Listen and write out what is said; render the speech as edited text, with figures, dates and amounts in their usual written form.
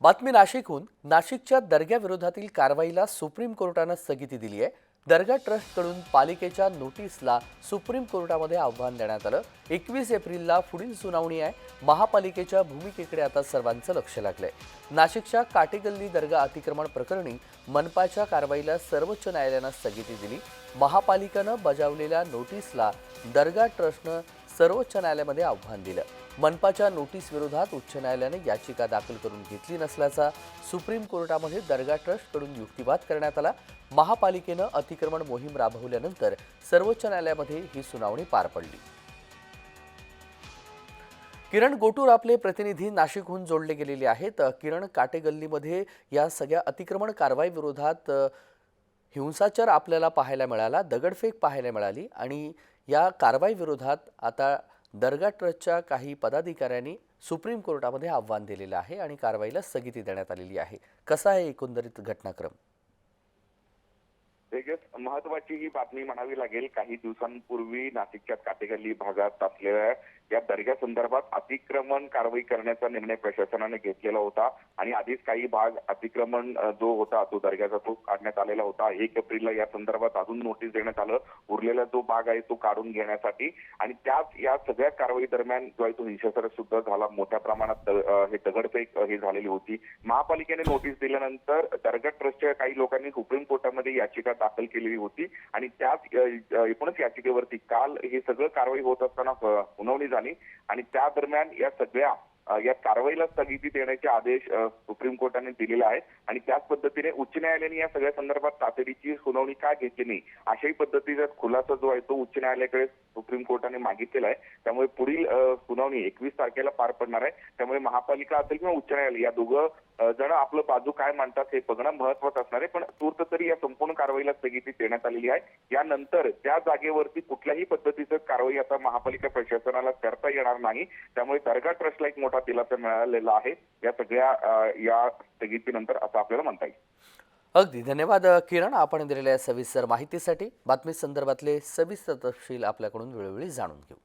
बातमी नाशिकहून नाशिकच्या दर्ग्याविरोधातील कारवाईला सुप्रीम कोर्टानं स्थगिती दिली आहे। दर्गा ट्रस्टकडून पालिकेच्या नोटीसला सुप्रीम कोर्टामध्ये आव्हान देण्यात आलं। 21 एप्रिलला पुढील सुनावणी आहे। महापालिकेच्या भूमिकेकडे आता सर्वांचं लक्ष लागलंय। नाशिकच्या काटेगल्ली दर्गा अतिक्रमण प्रकरणी मनपाच्या कारवाईला सर्वोच्च न्यायालयानं स्थगिती दिली। महापालिकेनं बजावलेल्या नोटीसला दर्गा ट्रस्टनं सर्वोच्च न्यायालयामध्ये आव्हान दिलं। मनपाच्या नोटीस विरोधात उच्च न्यायालयाने याचिका दाखल करून घेतली नसल्याचा सुप्रीम कोर्टामध्ये दर्गा ट्रस्टकडून युक्तिवाद करण्यात आला। महापालिकेनं अतिक्रमण मोहीम राबवल्यानंतर सर्वोच्च न्यायालयामध्ये ही सुनावणी पार पडली। किरण गोटूर आपले प्रतिनिधी नाशिकहून जोडले गेलेले आहेत। किरण, काटेगल्लीमध्ये या सगळ्या अतिक्रमण कारवाई विरोधात हिंसाचार आपल्याला पाहायला मिळाला, दगडफेक पाहायला मिळाली आणि या कारवाई विरोधात आता दर्गा ट्रस्टच्या काही पदाधिकाऱ्यांनी सुप्रीम कोर्टामध्ये आव्हान दिलेलं आहे आणि कारवाईला स्थगिती देण्यात आलेली आहे। कसा आहे एकंदरीत घटनाक्रम? महत्वाची ही बातमी म्हणावी लागेल। काही दिवसांपूर्वी नाशिकच्या काटेगल्ली भागात असलेल्या या दर्गा संदर्भात अतिक्रमण कारवाई करण्याचा निर्णय प्रशासनाने घेतलेला होता आणि आधीच काही भाग अतिक्रमण जो होता तो दर्ग्याचा तो काढण्यात आलेला होता। 1 एप्रिलला या संदर्भात अजून नोटीस देण्यात आलं, उरलेला जो भाग आहे तो काढून घेण्यासाठी। आणि त्याच या सगळ्या कारवाई दरम्यान जो आहे तो हिंसाचार सुद्धा झाला, मोठ्या प्रमाणात हे दगडफेक हे झालेली होती। महापालिकेने नोटीस दिल्यानंतर दर्गा ट्रस्टच्या काही लोकांनी सुप्रीम कोर्टामध्ये याचिका दाखल केलेली होती आणि त्याच एकूणच याचिकेवरती काल हे सगळं कारवाई होत असताना सुनावणी झाली आणि त्या दरम्यान या सगळ्या या कारवाईला स्थगिती देण्याचे आदेश सुप्रीम कोर्टाने दिलेले आहेत आणि त्याच पद्धतीने उच्च न्यायालयाने या सगळ्या संदर्भात तातडीची सुनावणी का घेतली नाही अशाही पद्धतीचा खुलासा जो आहे तो उच्च न्यायालयाकडे सुप्रीम कोर्टाने मागितलेला आहे। त्यामुळे पुढील सुनावणी 21 तारखेला पार पडणार आहे। त्यामुळे महापालिका असेल किंवा उच्च न्यायालय या दोघं जण आपलं बाजू काय मांडतात हे बघणं महत्वाचं असणार आहे। पण तूर्त तरी या संपूर्ण कारवाईला स्थगिती देण्यात आलेली आहे। यानंतर त्या जागेवरती कुठल्याही पद्धतीचं कारवाई आता महापालिका प्रशासनाला करता येणार नाही। त्यामुळे दर्गा ट्रस्टला एक मोठा दिलासा मिळालेला आहे या सगळ्या या स्थगितीनंतर असं आपल्याला म्हणता येईल। अगदी धन्यवाद किरण, आपण दिलेल्या सविस्तर माहितीसाठी। बातमी संदर्भातले सविस्तर तपशील आपल्याकडून वेळोवेळी जाणून घेऊ।